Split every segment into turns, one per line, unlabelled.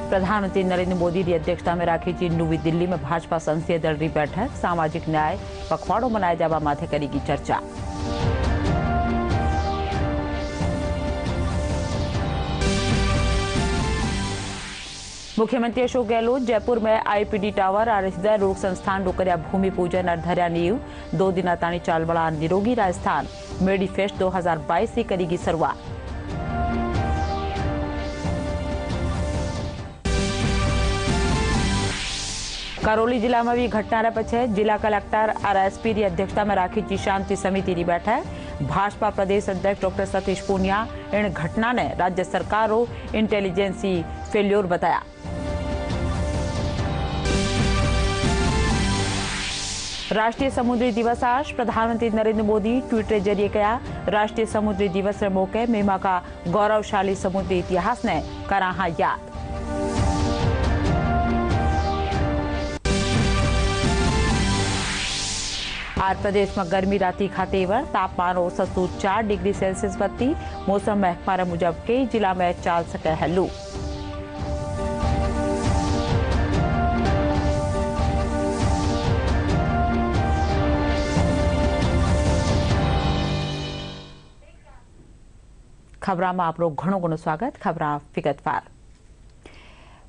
प्रधानमंत्री नरेंद्र मोदी की अध्यक्षता में राखी जी नवी दिल्ली में भाजपा संसदीय दल की बैठक सामाजिक न्याय पखवाड़ो मनाया जावा माथे करेगी चर्चा। मुख्यमंत्री अशोक गहलोत जयपुर में आईपीडी टावर और हृदय रोग संस्थान रो कर्या भूमि पूजन और धर्या नींव। 2 दिन ताणी चालवाड़ा निरोगी राजस्थान मेडिफेस्ट 2022 से करेगी शुरुआत। करौली जिला में भी घटना पछे जिला कलेक्टर और एसपी की अध्यक्षता में राखी जी शांति समिति की बैठक। भाजपा प्रदेश अध्यक्ष डॉक्टर सतीश पूनिया इन घटना ने राज्य सरकार इंटेलिजेंसी फेल्योर बताया। राष्ट्रीय समुद्री दिवस आज प्रधानमंत्री नरेंद्र मोदी ट्वीट के जरिए कहा राष्ट्रीय समुद्री दिवस के मौके मेमा का गौरवशाली समुद्री इतिहास ने करा याद। आज प्रदेश में गर्मी राती खातेवर तापमान औसत 4 डिग्री सेल्सियस वधी। मौसम महकमा मुजब कई जिला में चाल सके है लू। खबरां में आपरो घणो घणो स्वागत। खबरां विगतवार।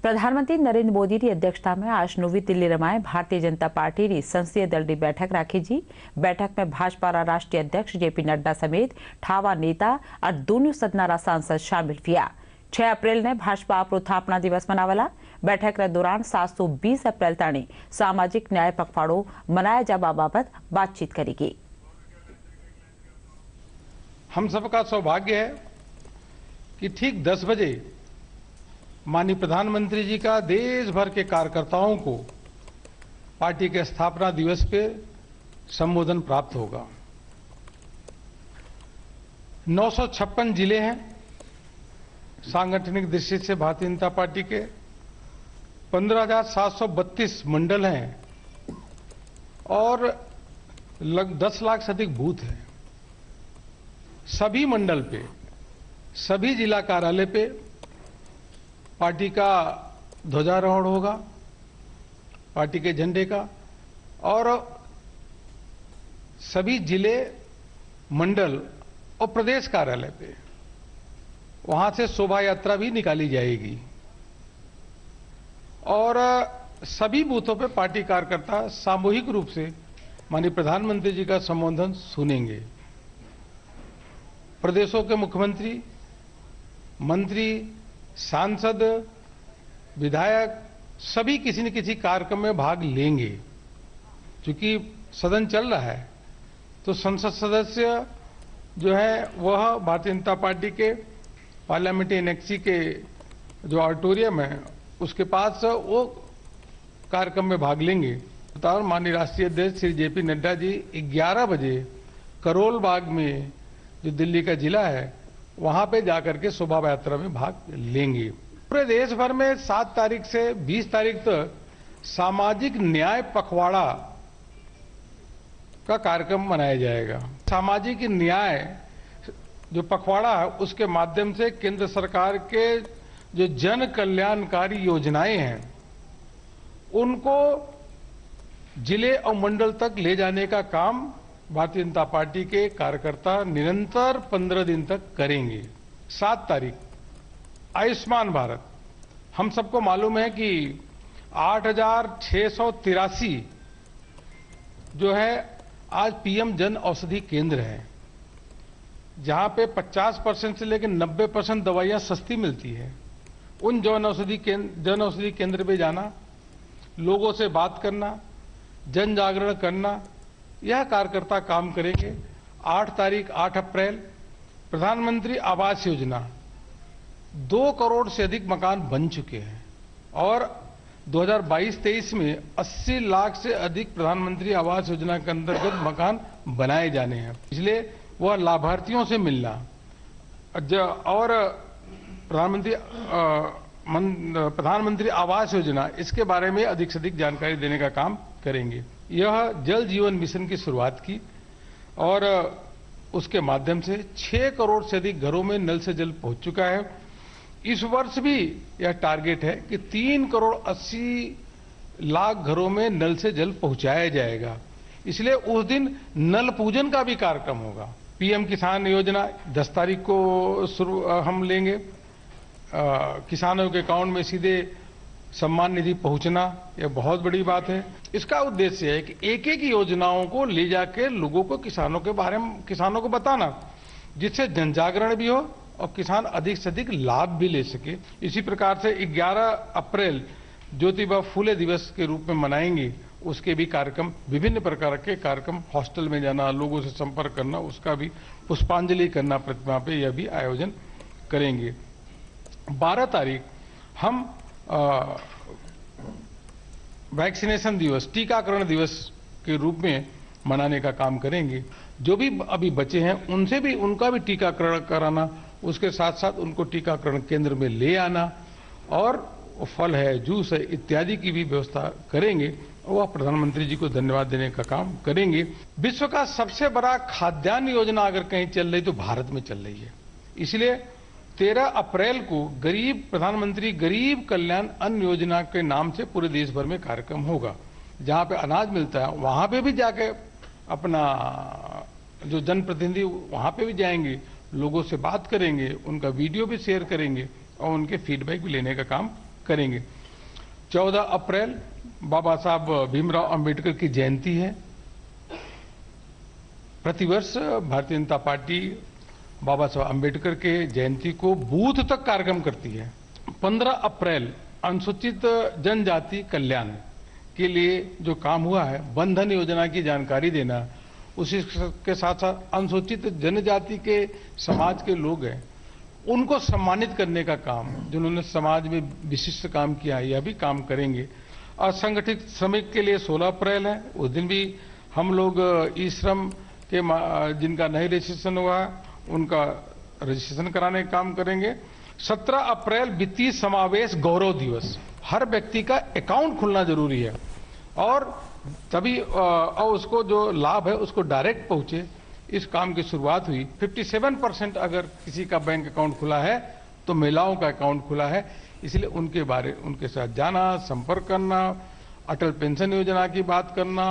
प्रधानमंत्री नरेंद्र मोदी की अध्यक्षता में आज नवी दिल्ली रमाए भारतीय जनता पार्टी की संसदीय दल की बैठक राखी जी। बैठक में भाजपा राष्ट्रीय अध्यक्ष जेपी नड्डा समेत ठावा नेता और दोनों सदन सांसद शामिल हुआ। 6 अप्रैल ने भाजपा स्थापना दिवस मनावला। बैठक के दौरान 720 अप्रैल ताणी सामाजिक न्याय पखवाड़ो मनाया जावा बाबत बातचीत करेगी।
हम सबका सौभाग्य है कि ठीक 10 बजे माननीय प्रधानमंत्री जी का देश भर के कार्यकर्ताओं को पार्टी के स्थापना दिवस पे संबोधन प्राप्त होगा। 956 जिले हैं सांगठनिक दृष्टि से भारतीय जनता पार्टी के। 15,732 मंडल हैं और लगभग 10 लाख से अधिक बूथ हैं। सभी मंडल पे, सभी जिला कार्यालय पे पार्टी का ध्वजारोहण होगा, पार्टी के झंडे का, और सभी जिले, मंडल और प्रदेश कार्यालय पे वहां से शोभा यात्रा भी निकाली जाएगी और सभी बूथों पे पार्टी कार्यकर्ता सामूहिक रूप से माननीय प्रधानमंत्री जी का संबोधन सुनेंगे। प्रदेशों के मुख्यमंत्री, मंत्री, सांसद, विधायक सभी किसी न किसी कार्यक्रम में भाग लेंगे। क्योंकि सदन चल रहा है तो संसद सदस्य जो है वह भारतीय जनता पार्टी के पार्लियामेंट्री एनेक्सी के जो ऑडिटोरियम है उसके पास वो कार्यक्रम में भाग लेंगे। माननीय राष्ट्रीय अध्यक्ष श्री जेपी नड्डा जी 11 बजे करोल बाग में जो दिल्ली का जिला है वहां पे जाकर के शोभा यात्रा में भाग लेंगे। पूरे देश भर में 7 तारीख से 20 तारीख तक सामाजिक न्याय पखवाड़ा का कार्यक्रम मनाया जाएगा। सामाजिक न्याय जो पखवाड़ा है उसके माध्यम से केंद्र सरकार के जो जन कल्याणकारी योजनाएं हैं उनको जिले और मंडल तक ले जाने का काम भारतीय जनता पार्टी के कार्यकर्ता निरंतर 15 दिन तक करेंगे। 7 तारीख आयुष्मान भारत, हम सबको मालूम है कि 8,683 जो है आज पीएम जन औषधि केंद्र है जहां पे 50% से लेकर 90% दवाइयां सस्ती मिलती है। उन जन औषधि केंद्र पे जाना, लोगों से बात करना, जन जागरण करना, यह कार्यकर्ता काम करेंगे। 8 तारीख 8 अप्रैल प्रधानमंत्री आवास योजना 2 करोड़ से अधिक मकान बन चुके हैं और 2022-23 में 80 लाख से अधिक प्रधानमंत्री आवास योजना के अंतर्गत मकान बनाए जाने हैं। इसलिए वह लाभार्थियों से मिलना और प्रधानमंत्री आवास योजना इसके बारे में अधिक से अधिक जानकारी देने का काम करेंगे। यह जल जीवन मिशन की शुरुआत की और उसके माध्यम से 6 करोड़ से अधिक घरों में नल से जल पहुंच चुका है इस वर्ष भी यह टारगेट है कि 3 करोड़ 80 लाख घरों में नल से जल पहुंचाया जाएगा। इसलिए उस दिन नल पूजन का भी कार्यक्रम होगा। पीएम किसान योजना 10 तारीख को हम लेंगे। किसानों के अकाउंट में सीधे सम्मान निधि पहुंचना, यह बहुत बड़ी बात है। इसका उद्देश्य है कि एक एक योजनाओं को ले जाके लोगों को, किसानों के बारे में किसानों को बताना, जिससे जन जागरण भी हो और किसान अधिक से अधिक लाभ भी ले सके। इसी प्रकार से 11 अप्रैल ज्योतिबा फूले दिवस के रूप में मनाएंगे। उसके भी कार्यक्रम, विभिन्न प्रकार के कार्यक्रम, हॉस्टल में जाना, लोगों से संपर्क करना, उसका भी पुष्पांजलि करना प्रतिमा पे, यह भी आयोजन करेंगे। 12 तारीख हम वैक्सीनेशन दिवस, टीकाकरण दिवस के रूप में मनाने का काम करेंगे। जो भी अभी बचे हैं उनसे भी, उनका भी टीकाकरण कराना, उसके साथ साथ उनको टीकाकरण केंद्र में ले आना और फल है, जूस है इत्यादि की भी व्यवस्था करेंगे। वह प्रधानमंत्री जी को धन्यवाद देने का काम करेंगे। विश्व का सबसे बड़ा खाद्यान्न योजना अगर कहीं चल रही तो भारत में चल रही है। इसलिए 13 अप्रैल को प्रधानमंत्री गरीब कल्याण अन्न योजना के नाम से पूरे देश भर में कार्यक्रम होगा। जहां पे अनाज मिलता है वहां पे भी जाके अपना जो जनप्रतिनिधि वहां पे भी जाएंगे, लोगों से बात करेंगे, उनका वीडियो भी शेयर करेंगे और उनके फीडबैक भी लेने का काम करेंगे। 14 अप्रैल बाबा साहब भीमराव अंबेडकर की जयंती है। प्रतिवर्ष भारतीय जनता पार्टी बाबा साहब अंबेडकर के जयंती को बूथ तक कार्यक्रम करती है। 15 अप्रैल अनुसूचित जनजाति कल्याण के लिए जो काम हुआ है, बंधन योजना की जानकारी देना, उसी के साथ साथ अनुसूचित जनजाति के समाज के लोग हैं उनको सम्मानित करने का काम, जिन्होंने समाज में विशिष्ट काम किया, यह भी काम करेंगे। असंगठित श्रमिक के लिए 16 अप्रैल है, उस दिन भी हम लोग ई श्रम के जिनका नहीं रजिस्ट्रेशन हुआ है उनका रजिस्ट्रेशन कराने का काम करेंगे। 17 अप्रैल वित्तीय समावेश गौरव दिवस, हर व्यक्ति का अकाउंट खुलना जरूरी है और तभी और उसको जो लाभ है उसको डायरेक्ट पहुंचे, इस काम की शुरुआत हुई। 57% अगर किसी का बैंक अकाउंट खुला है तो महिलाओं का अकाउंट खुला है, इसलिए उनके साथ जाना, संपर्क करना, अटल पेंशन योजना की बात करना,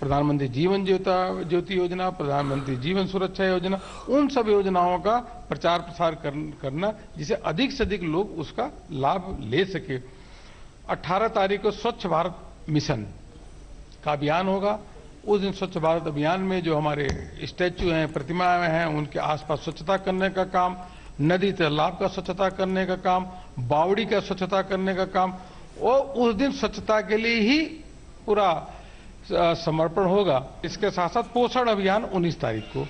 प्रधानमंत्री जीवन ज्योति योजना, प्रधानमंत्री जीवन सुरक्षा योजना, उन सब योजनाओं का प्रचार प्रसार करना जिससे अधिक से अधिक लोग उसका लाभ ले सके। 18 तारीख को स्वच्छ भारत मिशन का अभियान होगा। उस दिन स्वच्छ भारत अभियान में जो हमारे स्टैचू हैं, प्रतिमाएं हैं, उनके आसपास स्वच्छता करने का काम, नदी तालाब का स्वच्छता करने का काम, बावड़ी का स्वच्छता करने का काम, और उस दिन स्वच्छता के लिए ही पूरा समर्पण होगा। इसके साथ साथ पोषण अभियान 19 तारीख को,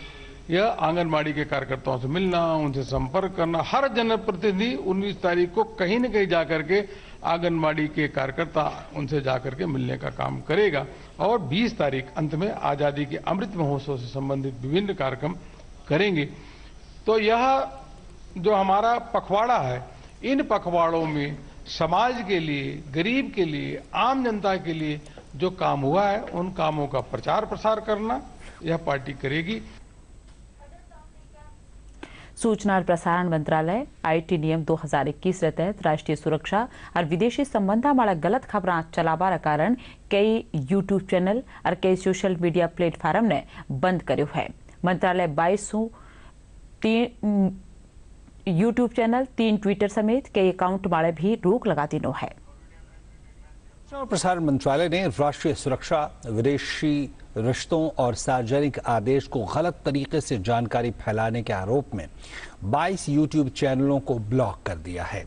यह आंगनबाड़ी के कार्यकर्ताओं से मिलना, उनसे संपर्क करना, हर जनप्रतिनिधि 19 तारीख को कहीं न कहीं जाकर के आंगनबाड़ी के कार्यकर्ता उनसे जाकर के मिलने का काम करेगा। और 20 तारीख अंत में आजादी के अमृत महोत्सव से संबंधित विभिन्न कार्यक्रम करेंगे। तो यह जो हमारा पखवाड़ा है, इन पखवाड़ों में समाज के लिए, गरीब के लिए, आम जनता के लिए जो काम हुआ है उन कामों का प्रचार प्रसार करना यह पार्टी करेगी।
सूचना और प्रसारण मंत्रालय आईटी नियम 2021 के तहत राष्ट्रीय सुरक्षा और विदेशी संबंधा वाला गलत खबरां चलाबार कारण कई यूट्यूब चैनल और कई सोशल मीडिया प्लेटफॉर्म ने बंद कर्यो है। मंत्रालय 22 यूट्यूब चैनल, 3 ट्विटर समेत कई अकाउंट वाले भी रोक लगा दी है।
सूचना और प्रसारण मंत्रालय ने राष्ट्रीय सुरक्षा, विदेशी रिश्तों और सार्वजनिक आदेश को गलत तरीके से जानकारी फैलाने के आरोप में 22 यूट्यूब चैनलों को ब्लॉक कर दिया है।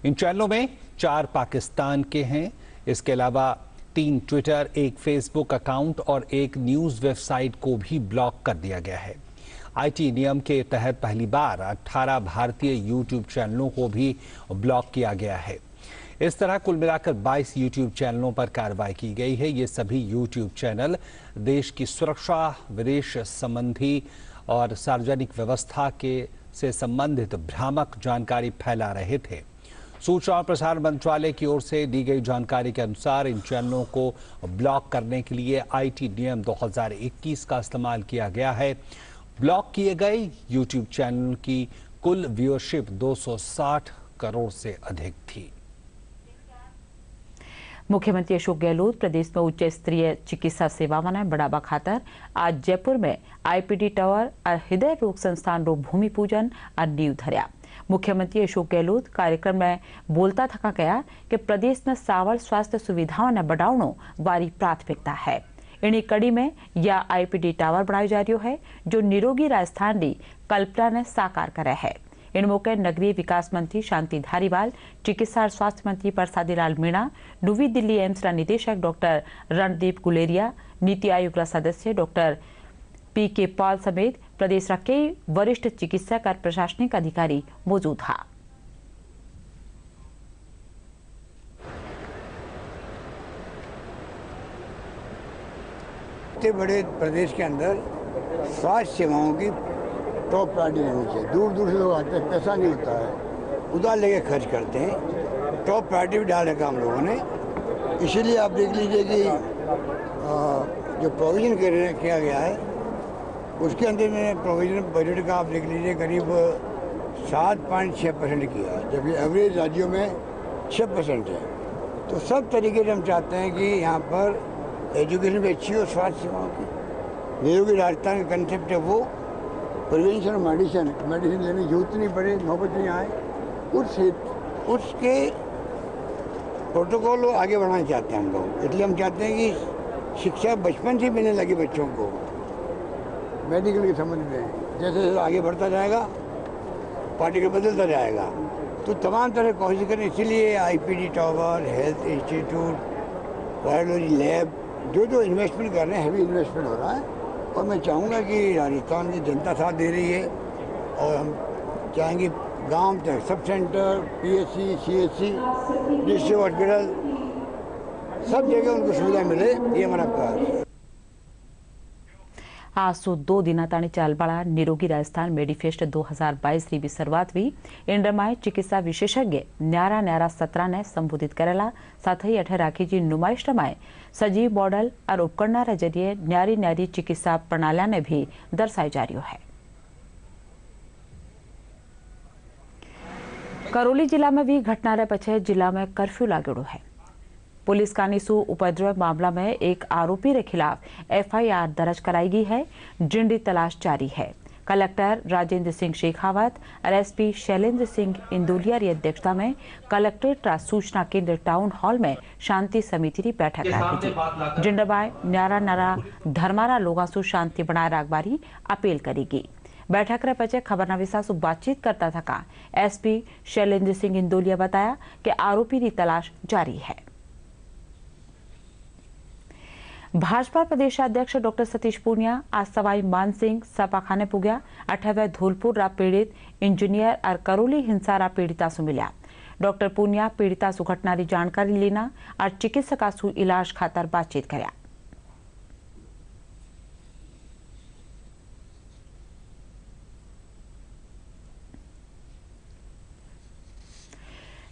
इन चैनलों में 4 पाकिस्तान के हैं। इसके अलावा 3 ट्विटर, 1 फेसबुक अकाउंट और 1 न्यूज वेबसाइट को भी ब्लॉक कर दिया गया है। आईटी नियम के तहत पहली बार 18 भारतीय यूट्यूब चैनलों को भी ब्लॉक किया गया है। इस तरह कुल मिलाकर 22 यूट्यूब चैनलों पर कार्रवाई की गई है। ये सभी यूट्यूब चैनल देश की सुरक्षा, विदेश संबंधी और सार्वजनिक व्यवस्था से संबंधित भ्रामक जानकारी फैला रहे थे। सूचना और प्रसारण मंत्रालय की ओर से दी गई जानकारी के अनुसार इन चैनलों को ब्लॉक करने के लिए आईटी नियम 2021 का इस्तेमाल किया गया है। ब्लॉक किए गए यूट्यूब चैनल की कुल व्यूअरशिप 260 करोड़ से अधिक थी।
मुख्यमंत्री अशोक गहलोत प्रदेश में उच्च स्तरीय चिकित्सा सेवाओं ने बढ़ावा खातर आज जयपुर में आईपीडी टावर और हृदय रोग संस्थान रो भूमि पूजन और नींव धरया। मुख्यमंत्री अशोक गहलोत कार्यक्रम में बोलता थका गया कि प्रदेश में सावल स्वास्थ्य सुविधाओं ने बढ़ावनो वारी प्राथमिकता है। इन्हीं कड़ी में यह आईपीडी टावर बनायो जा रही है जो निरोगी राजस्थान की कल्पना ने साकार करे है। इन मौके नगरीय विकास मंत्री शांति धारीवाल, चिकित्सा और स्वास्थ्य मंत्री परसादी लाल मीणा, नवी दिल्ली एम्स निदेशक डॉक्टर रणदीप गुलेरिया, नीति आयोग सदस्य डॉक्टर पी.के. पॉल समेत प्रदेश का कई वरिष्ठ चिकित्सक और प्रशासनिक अधिकारी मौजूद था।
इतने बड़े प्रदेश के अंदर स्वास्थ्य सेवाओं की टॉप प्रायोरिटी होनी चाहिए। दूर दूर से लोग आते हैं, पैसा नहीं होता है, उधार लेके खर्च करते हैं। टॉप प्रायोरिटी भी डाल रखा हम लोगों ने। इसीलिए आप देख लीजिए कि जो प्रोविज़न किया गया है उसके अंदर में प्रोविज़न बजट का आप देख लीजिए करीब 7.6% किया है, जबकि एवरेज राज्यों में 6% है। तो सब तरीके से हम चाहते हैं कि यहाँ पर एजुकेशन भी अच्छी हो, स्वास्थ्य सेवाओं की। निरोगी राजस्थान का कंसेप्ट है वो प्रिवेंशन और मेडिसिन लेने की जरूरत नहीं पड़े, नौबत नहीं आए, उसके प्रोटोकॉल आगे बढ़ाना चाहते हैं हम लोग। इसलिए हम चाहते हैं कि शिक्षा बचपन से मिलने लगी बच्चों को मेडिकल के संबंध में। जैसे जैसे आगे बढ़ता जाएगा पार्टी बदलता जाएगा, तो तमाम तरह कोशिश करें। इसीलिए IPD tower, health institute, virology lab, जो इन्वेस्टमेंट कर रहे हैं, हैवी इन्वेस्टमेंट हो रहा है। और मैं चाहूँगा कि राजस्थान की जनता साथ दे रही है और हम चाहेंगे गांव तक sub centre, PHC, CHC, district hospital, सब जगह उनको सुविधा मिले, ये हमारा प्रयास है।
आज सो 2 दिना ताणी चालबाड़ा निरोगी राजस्थान मेडिफेस्ट 2022 की भी शुरुआत हुई। इंडमाए चिकित्सा विशेषज्ञ न्यारा सत्रा ने संबोधित करेला, साथ ही अठे राखी जी नुमाइश रमाए सजीव मॉडल और उपकरणा रे जरिए न्यारी चिकित्सा प्रणालियां ने भी दर्शाई जा रही है। करौली जिला में भी घटना रे पछे जिला में कर्फ्यू लागेड़ो है। पुलिस कानीसू उपद्रव मामला में एक आरोपी के खिलाफ एफआईआर दर्ज कराई गई है, जिंदी तलाश जारी है। कलेक्टर राजेंद्र सिंह शेखावत और एसपी शैलेंद्र सिंह इंदुलिया की अध्यक्षता में कलेक्ट्रेट सूचना केंद्र टाउन हॉल में शांति समिति की बैठक रखी। जिंडबाय न्यारा धर्मारा लोगों से शांति बनाए रखबारी अपील करेगी। बैठक रे पचे खबरनवीसा से बातचीत करता थका एसपी शैलेंद्र सिंह इंदुलिया बताया कि आरोपी की तलाश जारी है। भाजपा प्रदेशाध्यक्ष डॉक्टर सतीश पूनिया आज सवाई मानसिंह सपाखाने पुग्या। 28वें धौलपुर रा पीड़ित इंजीनियर और करौली हिंसा रा पीड़िता से मिल्या। डॉक्टर पूनिया पीड़िता से घटना की जानकारी लेना और चिकित्सका से इलाज खातर बातचीत कर्या।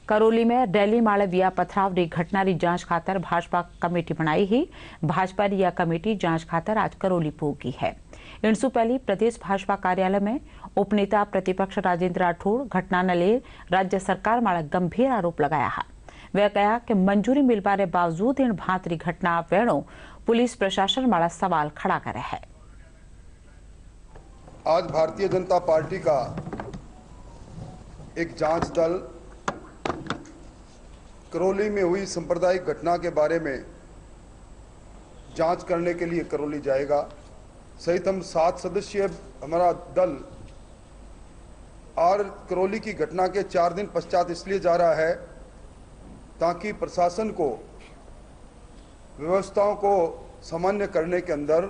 करौली में रैली माले विया पथराव की घटना की जांच खातर भाजपा कमेटी बनाई ही। भाजपा की यह कमेटी जांच खातर आज करौली पहुंची है। इनसु पहले प्रदेश भाजपा कार्यालय में उपनेता प्रतिपक्ष राजेंद्र राठौड़ घटना ने ले राज्य सरकार माले गंभीर आरोप लगाया है। वह कहा कि मंजूरी मिलवा के बावजूद इन भांतरी घटना वेणु पुलिस प्रशासन माला सवाल खड़ा करे है।
आज भारतीय जनता पार्टी का एक जांच दल करौली में हुई सांप्रदायिक घटना के बारे में जांच करने के लिए करौली जाएगा। सहित हम 7 सदस्यीय हमारा दल और करौली की घटना के 4 दिन पश्चात इसलिए जा रहा है ताकि प्रशासन को व्यवस्थाओं को सामान्य करने के अंदर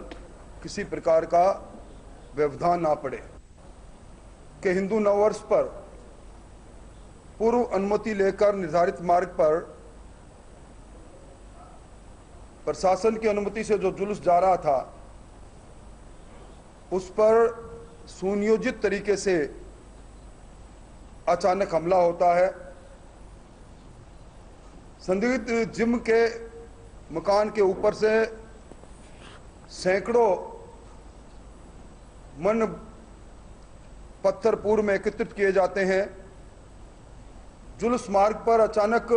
किसी प्रकार का व्यवधान ना पड़े। कि हिंदू नववर्ष पर पूर्व अनुमति लेकर निर्धारित मार्ग पर प्रशासन की अनुमति से जो जुलूस जा रहा था उस पर सुनियोजित तरीके से अचानक हमला होता है। संदिग्ध जिम के मकान के ऊपर से सैकड़ों मन पत्थर पूर्व में एकत्रित किए जाते हैं जुलूस मार्ग पर अचानक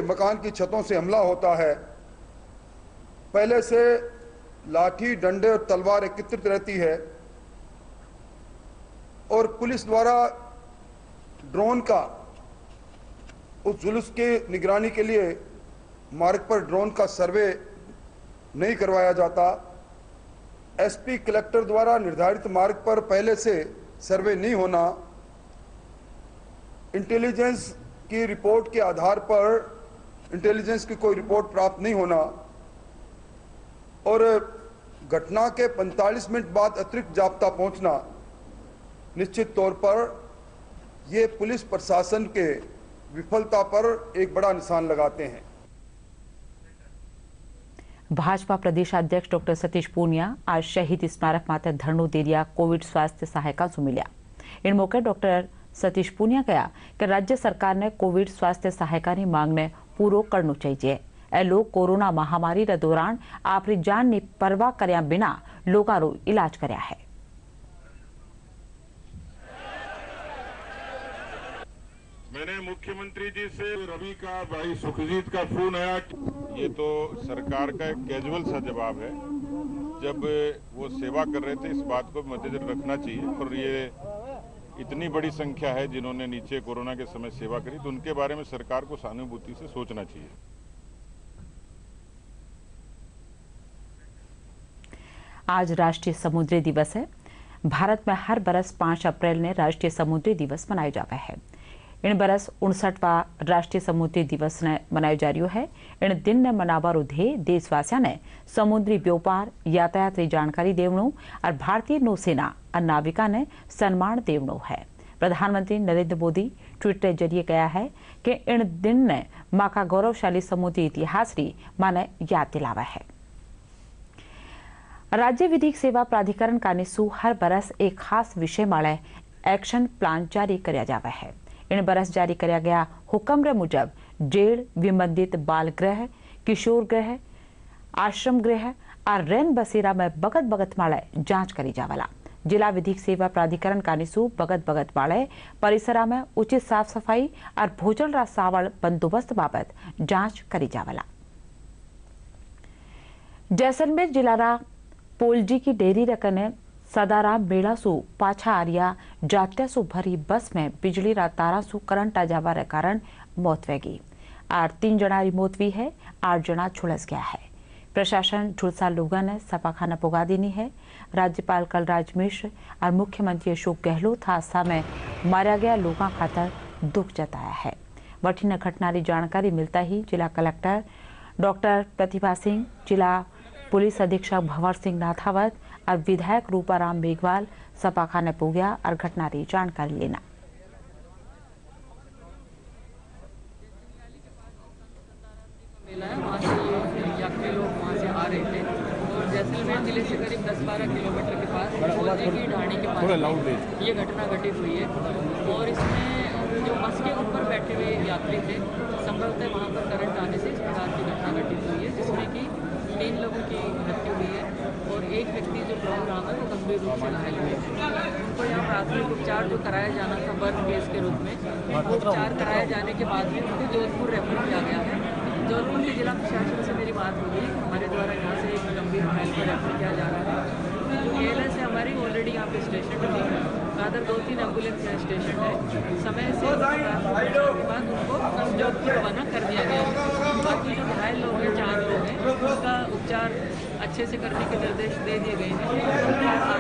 मकान की छतों से हमला होता है। पहले से लाठी, डंडे और तलवार एकत्रित रहती है और पुलिस द्वारा ड्रोन का उस जुलूस की निगरानी के लिए मार्ग पर ड्रोन का सर्वे नहीं करवाया जाता। एसपी कलेक्टर द्वारा निर्धारित मार्ग पर पहले से सर्वे नहीं होना, इंटेलिजेंस की रिपोर्ट के आधार पर इंटेलिजेंस की कोई रिपोर्ट प्राप्त नहीं होना और घटना के 45 मिनट बाद अतिरिक्त जाब्ता पहुंचना निश्चित तौर पर ये पुलिस प्रशासन के विफलता पर एक बड़ा निशान लगाते हैं।
भाजपा प्रदेशाध्यक्ष डॉक्टर सतीश पूनिया आज शहीद स्मारक माते धरणु देरिया कोविड स्वास्थ्य सहायकों से मिलिया। इन मौके डॉक्टर सतीश पूनिया कहा कि राज्य सरकार ने कोविड स्वास्थ्य सहायता की मांग ने पूरो करना चाहिए। ए लोग कोरोना महामारी के दौरान आपरी जान की परवाह कर्या बिना लोगों रो इलाज कर्या है।
मैंने मुख्यमंत्री जी से रवि का भाई सुखजीत का फोन आया। ये तो सरकार का एक कैजुअल सा जवाब है। जब वो सेवा कर रहे थे इस बात को मद्देनजर रखना चाहिए। और ये इतनी बड़ी संख्या है जिन्होंने नीचे कोरोना के समय सेवा करी, तो उनके बारे में सरकार को सहानुभूति से सोचना चाहिए।
आज राष्ट्रीय समुद्री दिवस है। भारत में हर बरस 5 अप्रैल ने राष्ट्रीय समुद्री दिवस मनाया जाता है। इन बरस 59वां राष्ट्रीय समुद्री दिवस ने मनाया जा रही है। इन दिन ने मनावारो ध्येय देशवासियों ने समुद्री व्यापार, यातायात की जानकारी देवनो और भारतीय नौसेना और नाविका ने सम्मान देवनो है। प्रधानमंत्री नरेंद्र मोदी ट्वीट के जरिए कहा है कि इन दिन ने माँ का गौरवशाली समुद्री इतिहास की माने याद दिलावा है। राज्य विधिक सेवा प्राधिकरण का निसू हर बरस एक खास विषय माले एक्शन प्लान जारी कराया जावा है। इन बरस जारी कराया गया हुक्म रे मुजब जेल, विमंदित बाल गृह, किशोर गृह, आश्रम गृह और रैन बसेरा में बगत बगत माले जांच करी जावाला। जिला विधिक सेवा प्राधिकरण का निसू बगत बगत माले परिसरा में उचित साफ सफाई और भोजन रा सावल बंदोबस्त बाबत जांच करी जावाला। जैसलमेर जिला पोलजी की डेरी रकने सदाराम बेड़ा सु पाछा आरिया जात्या सु भरी बस में बिजली रा तारा सु करंट आ जावा रे कारण मौत वेगी। 3 जना री मौत हुई है, 8 जना झुलस गया है। प्रशासन झुलसा लोगों ने सपाखाना पुगा देनी है। राज्यपाल कलराज मिश्र और मुख्यमंत्री अशोक गहलोत हादसा में मारा गया लोगों खातर दुख जताया है। वठीन घटना की जानकारी मिलता ही जिला कलेक्टर डॉक्टर प्रतिभा सिंह, जिला पुलिस अधीक्षक भंवर सिंह नाथावत और विधायक रूपाराम मेघवाल सपाखाने पुग्या और घटना की जानकारी लेना।
वहाँ से ये यात्री लोग वहाँ से आ रहे थे और जैसलमेर जिले से करीब 10-12 किलोमीटर के पास पोलजी की ढाणी के पास ये घटना घटित हुई है। और इसमें जो बस के ऊपर बैठे हुए यात्री थे, संभवतः वहाँ पर करंट आने से इस प्रकार की घटना घटित हुई है, जिसमें कि 3 लोगों की मृत्यु हुई है और एक व्यक्ति जो बहुत रहा है वो गंभीर रूप से घायल हुए। उनको यहाँ प्राथमिक उपचार जो कराया जाना था बर्न केस के रूप में, उनको उपचार कराए जाने के बाद भी उनको जोधपुर रेफर किया गया है। जोधपुर के जिला प्रशासन से मेरी बात हुई, हमारे द्वारा यहाँ से एक गंभीर घायल को रेफर किया जा रहा है। जो ALS है हमारी ऑलरेडी यहाँ पे स्टेशन है, रादर 2-3 एम्बुलेंस यहाँ स्टेशन है। समय से के बाद उनको जोधपुर रवाना कर दिया गया है। बाकी जो घायल लोग हैं, 4 लोग हैं, उनका उपचार अच्छे से करने के निर्देश दे दिए गए हैं।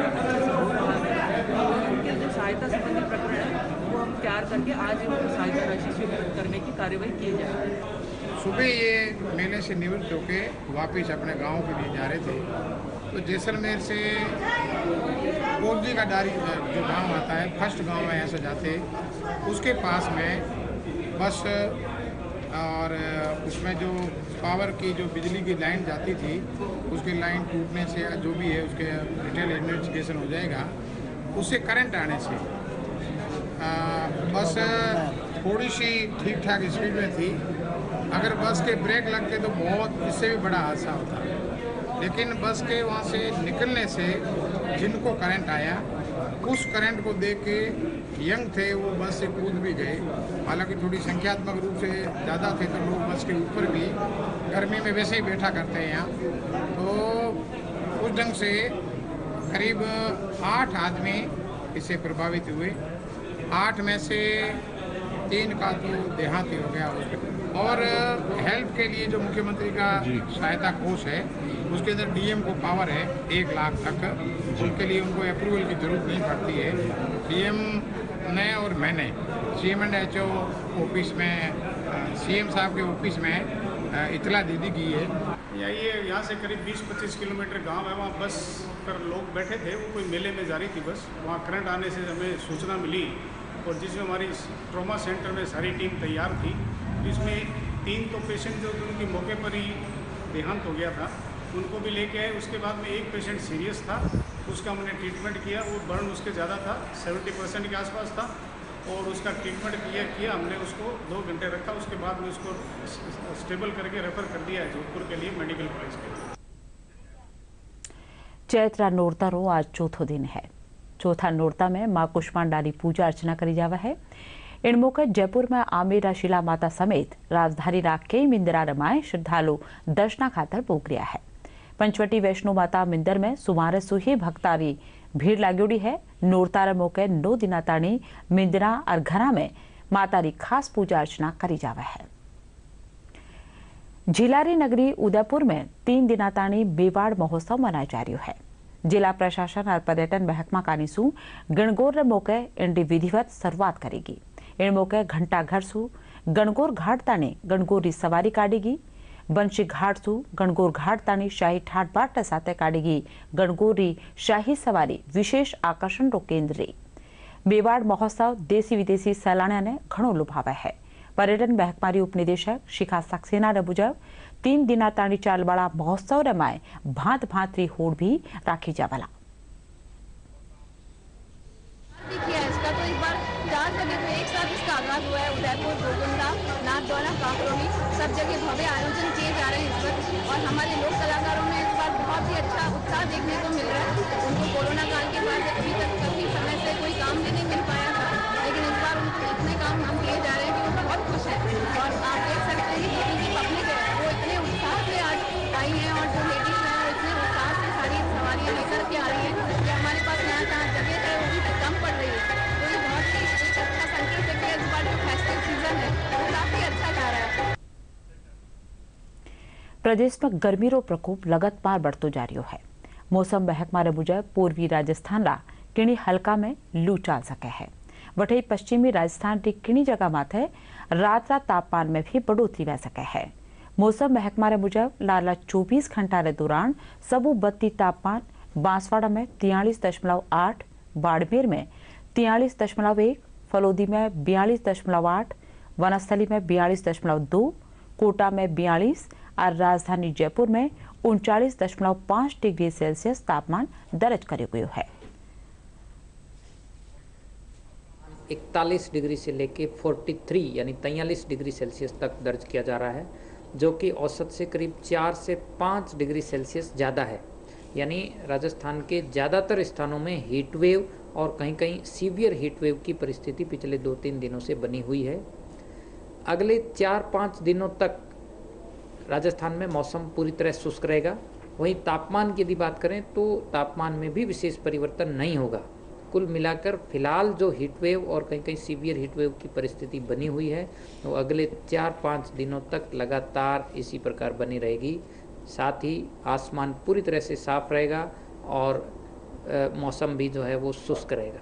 अच्छे से हो रहा है और उनके जो सहायता संबंधी प्रकरण है वो हम तैयार करके आज उनको सहायता राशि स्वीकृत करने की कार्यवाही की जाए।
सुबह ये मेले से निवृत्त होकर वापस अपने गांव के लिए जा रहे थे, तो जैसलमेर से पोलजी का डारी जो गांव आता है, फर्स्ट गांव में यहाँ से जाते, उसके पास में बस और उसमें जो पावर की जो बिजली की लाइन जाती थी, उसकी लाइन टूटने से जो भी है उसके डिटेल इन्वेस्टिगेशन हो जाएगा। उससे करंट आने से बस थोड़ी सी ठीक ठाक स्पीड में थी। अगर बस के ब्रेक लगते तो बहुत इससे भी बड़ा हादसा होता, लेकिन बस के वहाँ से निकलने से जिनको करंट आया उस करंट को देख के यंग थे वो बस से कूद भी गए। हालांकि थोड़ी संख्यात्मक रूप से ज़्यादा थे तो लोग बस के ऊपर भी गर्मी में वैसे ही बैठा करते हैं यहाँ। तो उस ढंग से करीब 8 आदमी इससे प्रभावित हुए। 8 में से 3 का तो देहांत हो गया। और हेल्प के लिए जो मुख्यमंत्री का सहायता कोष है उसके अंदर डीएम को पावर है 1 लाख तक, उनके लिए उनको अप्रूवल की जरूरत नहीं पड़ती है। डीएम ने और मैंने CM&HO ऑफिस में CM साहब के ऑफिस में इतला दे दी गई है।
ये यहाँ से करीब 20-25 किलोमीटर गांव है, वहाँ बस पर लोग बैठे थे, वो कोई मेले में जा रही थी बस। वहाँ करंट आने से हमें सूचना मिली और जिसमें हमारी ट्रॉमा सेंटर में सारी टीम तैयार थी। इसमें 3 तो पेशेंट जो उनकी मौके पर ही देहांत हो गया था उनको भी लेके आए। उसके बाद में एक पेशेंट सीरियस था, उसका हमने ट्रीटमेंट किया। वो बर्न उसके ज़्यादा था, 70% के आसपास था और उसका ट्रीटमेंट किया हमने। उसको 2 घंटे रखा, उसके बाद में उसको स्टेबल करके रेफर कर दिया है जोधपुर के लिए मेडिकल कॉलेज के लिए।
चैत्र नोरता आज चौथो दिन है। चौथा नोरता में मां कुष्मांडानी पूजा अर्चना करी जावा है। इन मौके जयपुर में आमेरा शिला माता समेत राजधानी कई मंदिर में श्रद्धालु दर्शना खातर पहुंच रहा है। पंचवटी वैष्णो माता मंदिर में सुमारे सुही भक्तारी भीड़ लागोड़ी है। नोरता मौके 9 दिना ताणी मंदिर और घरा में माता री खास पूजा अर्चना करी जावा है। झिलारी नगरी उदयपुर में 3 दिना ताणी मेवाड़ महोत्सव मनाया जा रहा है। जिला प्रशासन और पर्यटन महकमा कानीसू गणगौर मौके इनकी विधिवत शुरुआत करेगी। इन मौके घंटा घर सू गणगौर घाट ताणी गणगौर री सवारी काढ़ेगी। बंशी घाट सू गणगौर घाट ताणी शाही ठाट बाट साथे काढ़ेगी गणगौर री शाही सवारी विशेष आकर्षण रो केंद्र री। मेवाड़ महोत्सव देशी विदेशी सैलानियों ने घणो लुभावे है। पर्यटन महकमा री उपनिदेशक शिखा सक्सेना ने मुजब 3 दिना ताणी चालवाड़ा महोत्सव रमाए भांत भांत री होड़ भी राखी जावाला।
इसका तो एक बार 4 जगह तो एक साथ इसका आगाज हुआ है। उदयपुर, गोगुंडा, नाथद्वारा, काकरोली सब जगह भव्य आयोजन किए जा रहे हैं इस वक्त। और हमारे लोक कलाकारों में इस बार बहुत ही अच्छा उत्साह देखने को मिल रहा है। उनको कोरोना काल के बाद अभी तक काफी समय से कोई काम भी नहीं मिल पाया था, लेकिन इस बार उनको इतने काम हम किए जा रहे हैं कि वो बहुत खुश है। और आप देख सकते हैं कि जितनी पब्लिक है वो इतने उत्साह से आज आई है और जो लेडीज हैं वो इतने उत्साह से सारी सवारियाँ लेकर के आ रही है कि हमारे पास यहाँ जहाँ जगह है वो भी कम पड़ रही है। तो ये बहुत ही एक अच्छा संकेत है कि इस बार जो फेस्टिव सीजन है वो काफी अच्छा जा रहा है।
प्रदेश में गर्मी रो प्रकोप लगातार बढ़तो जा रहा है। मौसम महकमा मुजब पूर्वी राजस्थान ला किणी हल्का में लू चाल सके है। वही पश्चिमी राजस्थान की किणी जगह माथे रात तापमान में भी बढ़ोतरी रह सके है। मौसम महकमा मुजब लाला 24 घंटा के दौरान सबू बत्ती तापमान बांसवाड़ा में 43.8, बाड़मेर में 43.1, फलोदी में 42.8, वनस्थली में 42.2, कोटा में 42 और राजधानी जयपुर में 39.5 डिग्री सेल्सियस तापमान दर्ज करे हुए है।
41 डिग्री से लेके 43 यानी 43 डिग्री सेल्सियस तक दर्ज किया जा रहा है, जो कि औसत से करीब 4 से 5 डिग्री सेल्सियस ज़्यादा है। यानी राजस्थान के ज़्यादातर स्थानों में हीट वेव और कहीं कहीं सीवियर हीट वेव की परिस्थिति पिछले 2-3 दिनों से बनी हुई है। अगले 4-5 दिनों तक राजस्थान में मौसम पूरी तरह शुष्क रहेगा। वहीं तापमान की यदि बात करें तो तापमान में भी विशेष परिवर्तन नहीं होगा। कुल मिलाकर फिलहाल जो हीट वेव और कहीं कहीं सीवियर हीट वेव की परिस्थिति बनी हुई है वो अगले 4-5 दिनों तक लगातार इसी प्रकार बनी रहेगी। साथ ही आसमान पूरी तरह से साफ रहेगा और मौसम भी जो है वो शुष्क रहेगा।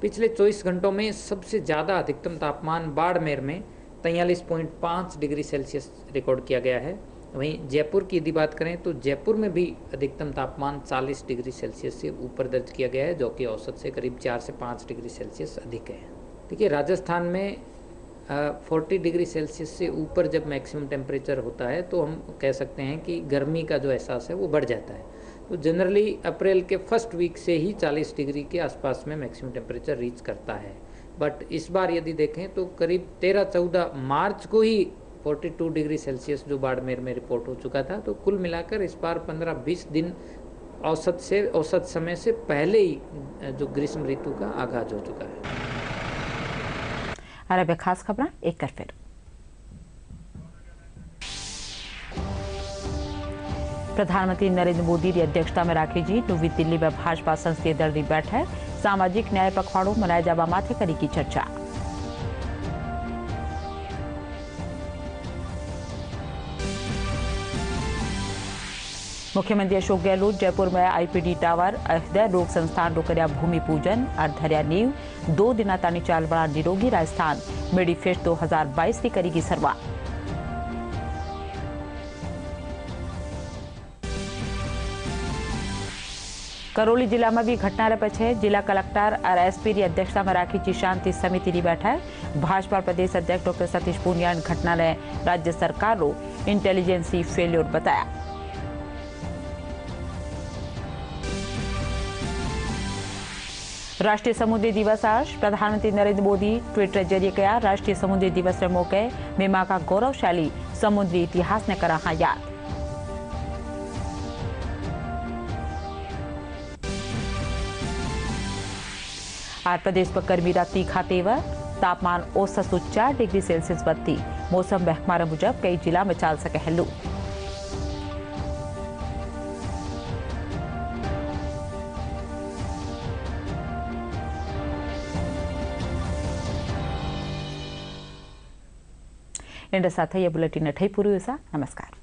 पिछले 24 घंटों में सबसे ज़्यादा अधिकतम तापमान बाड़मेर में 43.5 डिग्री सेल्सियस रिकॉर्ड किया गया है। वहीं जयपुर की यदि बात करें तो जयपुर में भी अधिकतम तापमान 40 डिग्री सेल्सियस से ऊपर दर्ज किया गया है, जो कि औसत से करीब 4 से 5 डिग्री सेल्सियस अधिक है। देखिए, राजस्थान में 40 डिग्री सेल्सियस से ऊपर जब मैक्सिमम टेम्परेचर होता है तो हम कह सकते हैं कि गर्मी का जो एहसास है वो बढ़ जाता है। तो जनरली अप्रैल के फर्स्ट वीक से ही 40 डिग्री के आसपास में मैक्सिमम टेम्परेचर रीच करता है। बट इस बार यदि देखें तो करीब 13-14 मार्च को ही 42 डिग्री सेल्सियस जो बाड़मेर में रिपोर्ट हो चुका था। तो कुल मिलाकर इस बार 15-20 दिन औसत समय से पहले ही जो ग्रीष्म ऋतु का आगाज हो चुका है।
अरब खास खबर एक कर फिर प्रधानमंत्री नरेंद्र मोदी की अध्यक्षता में राखी जी नवी दिल्ली में भाजपा संसदीय दल की बैठक सामाजिक न्याय पखवाड़ो मनाई जवा माथे करी की चर्चा। मुख्यमंत्री अशोक गहलोत जयपुर में आईपीडी टावर हृदय रोग संस्थान रो कर्या भूमि पूजन और धरिया नींव 2 दिना तानी चाल बड़ा निरोगी राजस्थान मेडीफेस्ट 2022 की करेगी शुरुआत। करौली जिला में भी घटना पछे जिला कलेक्टर और एसपी की अध्यक्षता में राखी जी शांति समिति की बैठक भाजपा प्रदेश अध्यक्ष डॉक्टर सतीश पूनिया ने घटना ने राज्य सरकार रो इंटेलिजेंसी फेल्योर बताया। राष्ट्रीय समुद्री दिवस आज प्रधानमंत्री नरेंद्र मोदी ट्विटर जरिए कहा राष्ट्रीय समुद्री दिवस के मौके मेमा का गौरवशाली समुद्री इतिहास ने करा याद। आज प्रदेश पर गर्मी रा तीखा तेवर तापमान औसत 4 डिग्री सेल्सियस बत्ती मौसम महकमा मुजब कई जिला में चाल सके है लू। इन साथ ये बुलेटिन ठई पूरी हुई। नमस्कार।